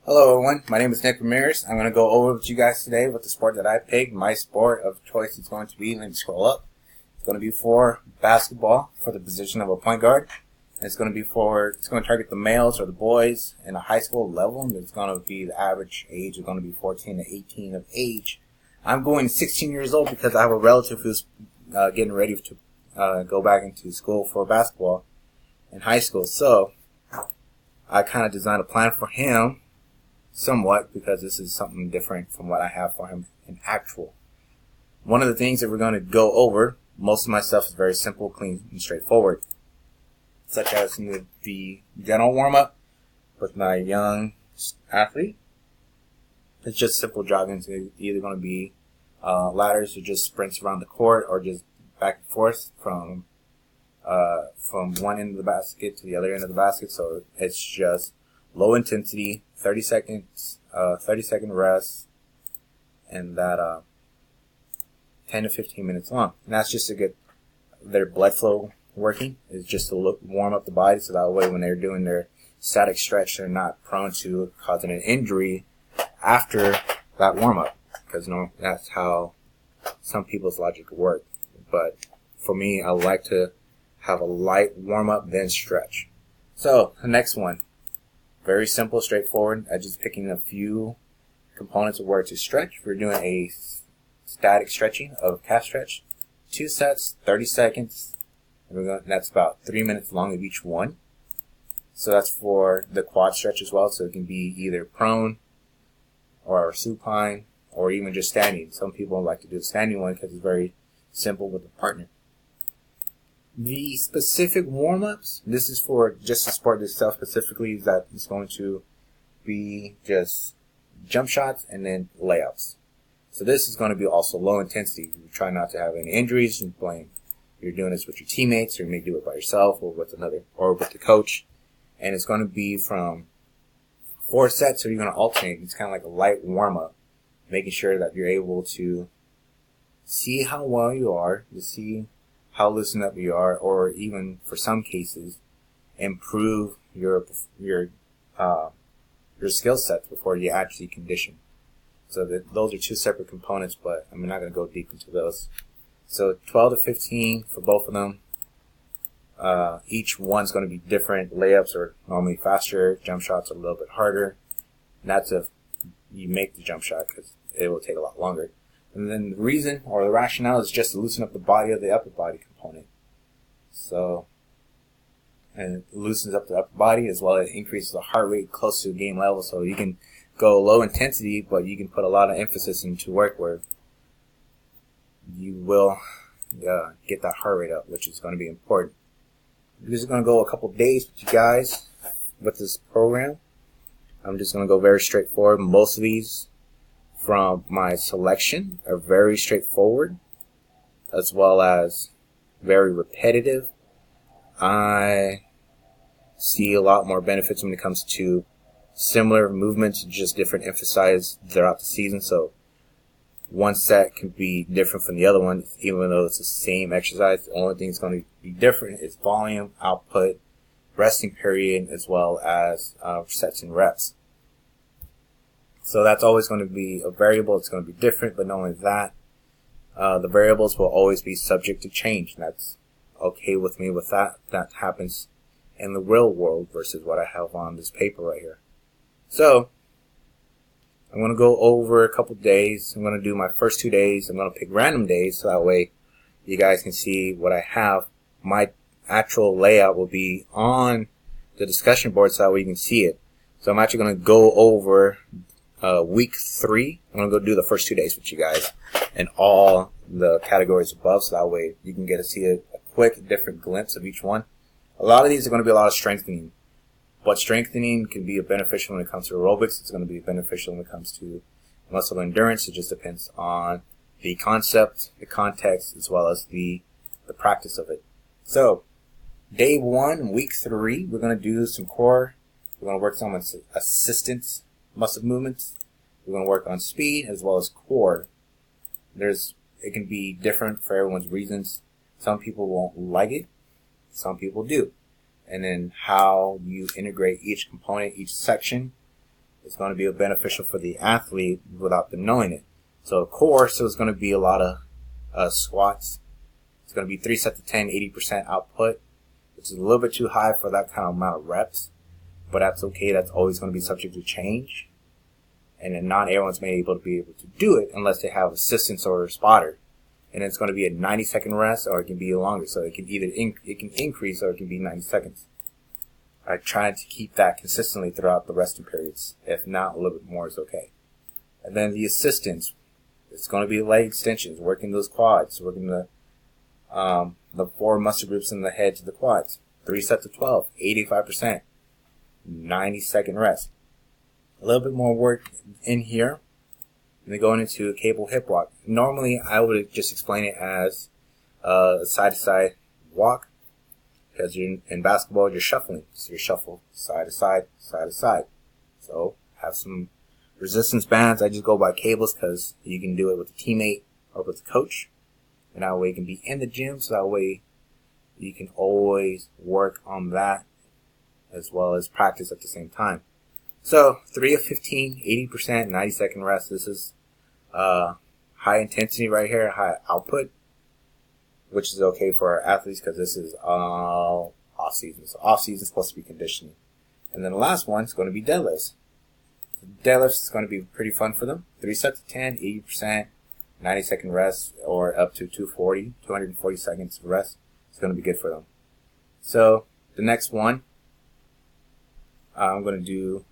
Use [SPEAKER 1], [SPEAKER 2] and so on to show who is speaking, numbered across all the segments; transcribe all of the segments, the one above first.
[SPEAKER 1] Hello everyone, my name is Nick Ramirez. I'm going to go over with you guys today what the sport that I picked. My sport of choice is going to be, let me scroll up, it's going to be for basketball for the position of a point guard. It's going to target the males or the boys in a high school level. It's going to be the average age is going to be 14 to 18 of age. I'm going 16 years old because I have a relative who's getting ready to go back into school for basketball in high school. So I kind of designed a plan for him somewhat because this is something different from what I have for him in actual. One of the things that we're going to go over, most of my stuff is very simple, clean, and straightforward, such as the general warm-up with my young athlete. It's just simple jogging. It's either going to be ladders or just sprints around the court or just back and forth from one end of the basket to the other end of the basket. So it's just low intensity, 30 second rest, and that 10 to 15 minutes long. And that's just to get their blood flow working. It's just to warm up the body so that way when they're doing their static stretch, they're not prone to causing an injury after that warm up. Because that's how some people's logic work. But for me, I like to have a light warm up, then stretch. So the next one. Very simple, straightforward. I'm just picking a few components of where to stretch. We're doing a static stretching of calf stretch. 2 sets, 30 seconds. And that's about 3 minutes long of each one. So that's for the quad stretch as well. So it can be either prone or supine or even just standing. Some people like to do the standing one because it's very simple with a partner. The specific warm-ups, this is for just the sport itself specifically, is that it's going to be just jump shots and then layups. So this is going to be also low intensity. You try not to have any injuries. You're doing this with your teammates, or you may do it by yourself or with the coach. And it's going to be from 4 sets, so you're going to alternate. It's kind of like a light warm-up, making sure that you're able to see how well you are, to see how loosened up you are, or even for some cases, improve your skill sets before you actually condition. So those are 2 separate components, but I'm not going to go deep into those. So 12 to 15 for both of them. Each one's going to be different. Layups are normally faster. Jump shots are a little bit harder. And that's if you make the jump shot, because it will take a lot longer. And then the reason or the rationale is just to loosen up the body of the upper body component. So, and it loosens up the upper body as well as it increases the heart rate close to game level. So you can go low intensity, but you can put a lot of emphasis into work where you will get that heart rate up, which is going to be important. This is going to go a couple days with you guys with this program. I'm just going to go very straightforward. Most of these from my selection are very straightforward as well as very repetitive. I see a lot more benefits when it comes to similar movements, just different emphasis throughout the season. So one set can be different from the other one, even though it's the same exercise. The only thing that's going to be different is volume, output, resting period, as well as sets and reps. So that's always going to be a variable. It's going to be different, but not only that, the variables will always be subject to change. And that's okay with me with that. That happens in the real world versus what I have on this paper right here. So I'm going to go over a couple days. I'm going to do my first 2 days. I'm going to pick random days so that way you guys can see what I have. My actual layout will be on the discussion board so that way you can see it. So I'm actually going to go over week 3. I'm going to go do the first 2 days with you guys and all the categories above so that way you can get to see a quick different glimpse of each one. A lot of these are going to be a lot of strengthening. But strengthening can be beneficial when it comes to aerobics. It's going to be beneficial when it comes to muscle endurance. It just depends on the concept, the context, as well as the practice of it. So, day 1, week 3, we're going to do some core. We're going to work on assistance muscle movements. We're going to work on speed as well as core. It can be different for everyone's reasons. Some people won't like it. Some people do. And then how you integrate each component, each section, is going to be beneficial for the athlete without them knowing it. So core, so it's going to be a lot of squats. It's going to be 3 sets of 10, 80% output, which is a little bit too high for that kind of amount of reps, but that's okay. That's always going to be subject to change. And then not everyone's able to do it unless they have assistants or a spotter. And it's going to be a 90-second rest, or it can be longer. So it can either it can increase, or it can be 90 seconds. I try to keep that consistently throughout the resting periods. If not, a little bit more is okay. And then the assistants, it's going to be leg extensions, working those quads, working the 4 muscle groups in the head to the quads. 3 sets of 12, 85%, 90-second rest. A little bit more work in here. And then going into a cable hip walk. Normally, I would just explain it as a side-to-side walk, because you're in basketball, you're shuffling. So you shuffle side to side, side to side. So have some resistance bands. I just go by cables because you can do it with a teammate or with a coach. And that way you can be in the gym, so that way you can always work on that as well as practice at the same time. So 3 of 15, 80%, 90-second rest. This is high intensity right here, high output, which is okay for our athletes because this is all off season. So off season is supposed to be conditioning. And then the last one is going to be deadlifts. Deadlifts is going to be pretty fun for them. 3 sets of 10, 80%, 90-second rest, or up to 240 seconds rest. It's going to be good for them. So the next one, I'm going to do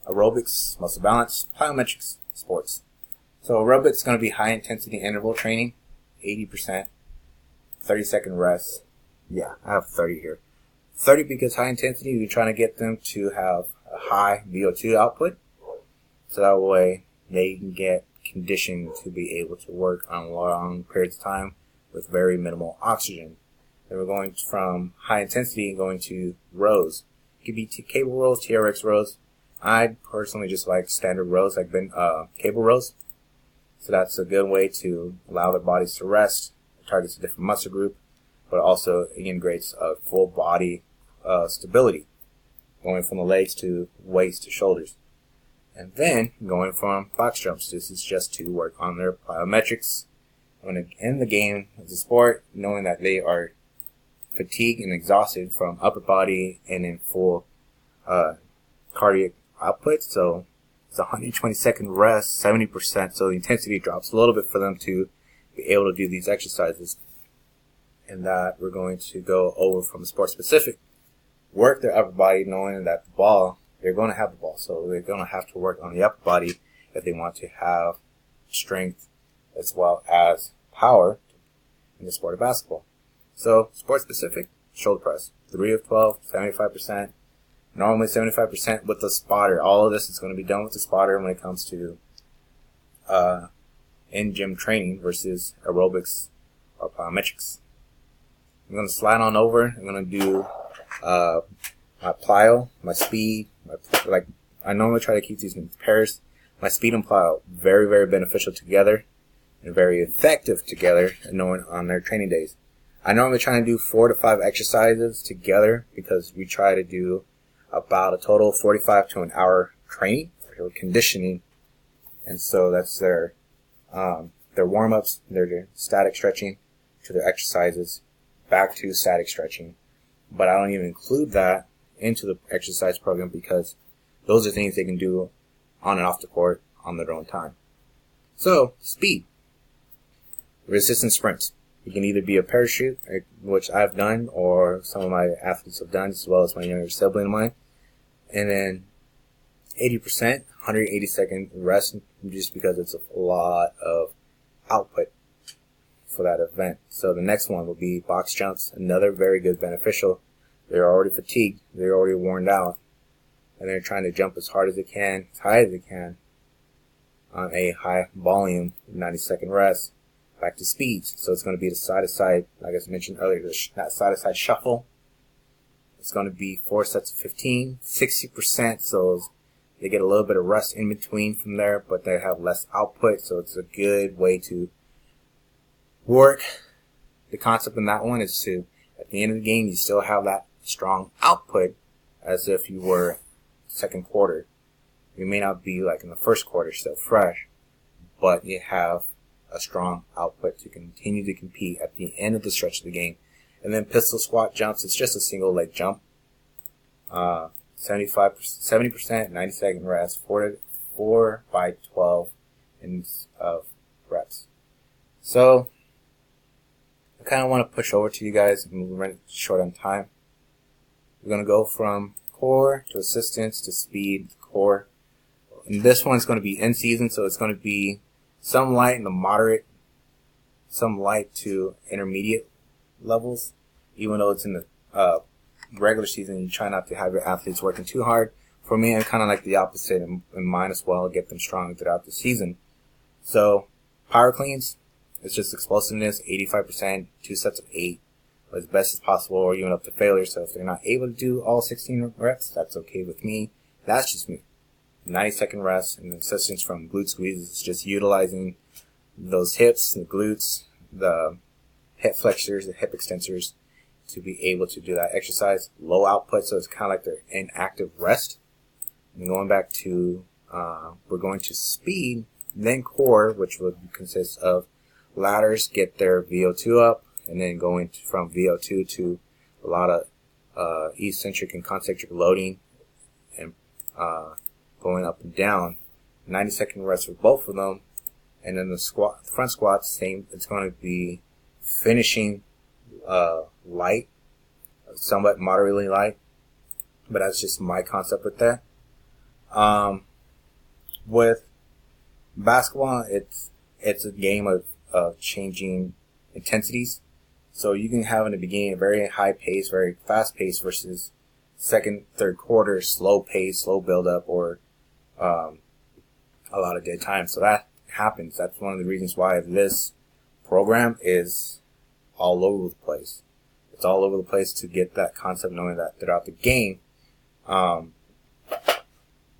[SPEAKER 1] aerobics, muscle balance, plyometrics, sports. So aerobics is going to be high intensity interval training, 80%, 30-second rest. Yeah, I have 30 here. 30 because high intensity, you're trying to get them to have a high VO2 output. So that way they can get conditioned to be able to work on long periods of time with very minimal oxygen. Then we're going from high intensity and going to rows. It could be cable rows, TRX rows. I personally just like standard rows, like cable rows. So that's a good way to allow their bodies to rest. It targets a different muscle group, but also integrates a full body stability, going from the legs to waist to shoulders. And then going from box jumps. This is just to work on their plyometrics. When in the game of the sport, knowing that they are fatigued and exhausted from upper body and in full cardiac output. So it's a 120-second rest, 70%. So the intensity drops a little bit for them to be able to do these exercises. And that we're going to go over from sport specific. Work their upper body, knowing that the ball, they're going to have the ball. So they're going to have to work on the upper body if they want to have strength as well as power in the sport of basketball. So sport specific, shoulder press, 3 of 12, 75%. Normally 75% with the spotter. All of this is going to be done with the spotter when it comes to in-gym training versus aerobics or plyometrics. I'm going to slide on over. I'm going to do my plyo, my speed. I normally try to keep these in pairs. My speed and plyo, very, very beneficial together and very effective together on their training days. I normally try to do 4 to 5 exercises together because we try to do about a total of 45 to an hour training or conditioning. And so that's their warm-ups, their static stretching to their exercises, back to static stretching. But I don't even include that into the exercise program because those are things they can do on and off the court on their own time. So, speed. Resistance sprints. It can either be a parachute, which I've done, or some of my athletes have done, as well as my younger sibling of mine. And then 80%, 180-second rest, just because it's a lot of output for that event. So the next one will be box jumps, another very good beneficial. They're already fatigued, they're already worn out, and they're trying to jump as hard as they can, as high as they can, on a high volume, 90-second rest. Back to speeds. So it's going to be the side-to-side, like I mentioned earlier, that side-to-side shuffle. It's going to be 4 sets of 15, 60%, so they get a little bit of rest in between from there, but they have less output, so it's a good way to work. The concept in that one is to, at the end of the game, you still have that strong output as if you were second quarter. You may not be like in the first quarter still fresh, but you have a strong output to continue to compete at the end of the stretch of the game. And then pistol squat jumps, it's just a single leg jump. 70%, 90-second reps, 4 by 12 of reps. So I kind of want to push over to you guys, and we're running short on time. We're going to go from core to assistance to speed to core. And this one's going to be in season, so it's going to be some light in the moderate, some light to intermediate levels. Even though it's in the regular season, you try not to have your athletes working too hard. For me, I kind of like the opposite in mind as well, get them strong throughout the season. So power cleans, it's just explosiveness, 85%, 2 sets of 8, as best as possible, or even up to failure. So if they're not able to do all 16 reps, that's okay with me. That's just me. 90-second rest, and assistance from glute squeezes is just utilizing those hips, the glutes, the hip flexors, the hip extensors to be able to do that exercise. Low output, so it's kind of like they're in active rest. And going back to, we're going to speed, then core, which would consist of ladders, get their VO2 up, and then going from VO2 to a lot of eccentric and concentric loading, and going up and down. 90-second rest for both of them. And then the front squats, same. It's going to be finishing light, somewhat moderately light, but that's just my concept with that. With basketball, it's a game of changing intensities. So you can have in the beginning a very high pace, very fast pace, versus second, third quarter, slow pace, slow build up, or a lot of dead time. So that happens. That's one of the reasons why this program is all over the place. It's all over the place to get that concept, knowing that throughout the game,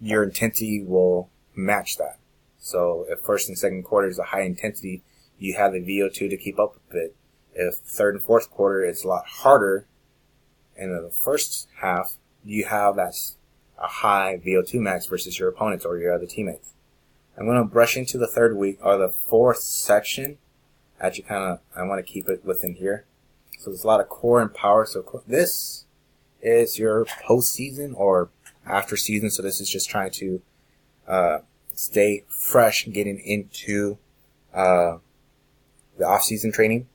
[SPEAKER 1] your intensity will match that. So if first and second quarter is a high intensity, you have the VO2 to keep up with it. If third and fourth quarter is a lot harder, and in the first half, you have that a high VO2 max versus your opponents or your other teammates. I'm going to brush into the third week, or the fourth section. Actually, I want to keep it within here. So there's a lot of core and power. So this is your postseason or after season. So this is just trying to stay fresh, getting into the off-season training.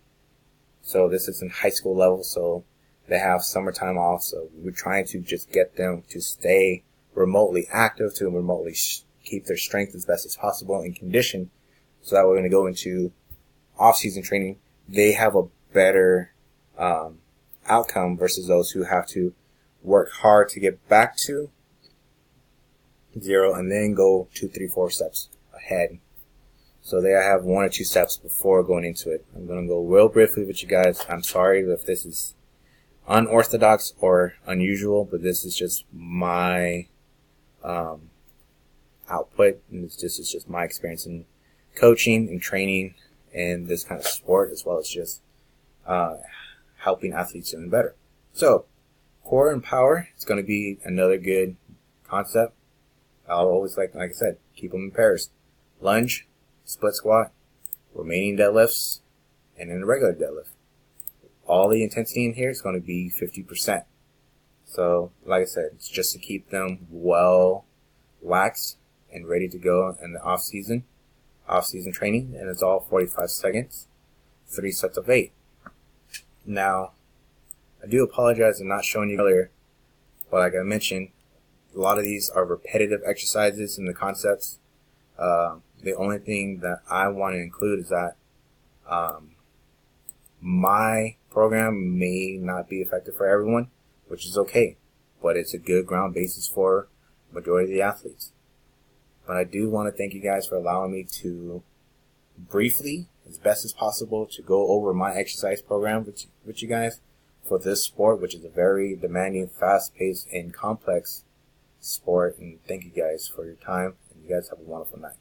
[SPEAKER 1] So this is in high school level. So they have summertime off. So we're trying to just get them to stay remotely active, to remotely keep their strength as best as possible in condition. So that we're going to go into off-season training. They have a better outcome versus those who have to work hard to get back to 0 and then go 2, 3, 4 steps ahead. So they have 1 or 2 steps before going into it. I'm going to go real briefly with you guys. I'm sorry if this is unorthodox or unusual, but this is just my output, and this is just my experience in coaching and training in this kind of sport, as well as just helping athletes doing better. So core and power, it's going to be another good concept. I'll always, like I said, keep them in pairs. Lunge, split squat, remaining deadlifts, and then a regular deadlift. All the intensity in here is going to be 50%. So, like I said, it's just to keep them well waxed and ready to go in the off-season training, and it's all 45 seconds, 3 sets of 8. Now, I do apologize for not showing you earlier, but like I mentioned, a lot of these are repetitive exercises and the concepts. The only thing that I want to include is that my program may not be effective for everyone, which is okay, but it's a good ground basis for majority of the athletes. But I do want to thank you guys for allowing me to briefly, as best as possible, to go over my exercise program with you guys for this sport, which is a very demanding, fast-paced, and complex sport. And thank you guys for your time, and you guys have a wonderful night.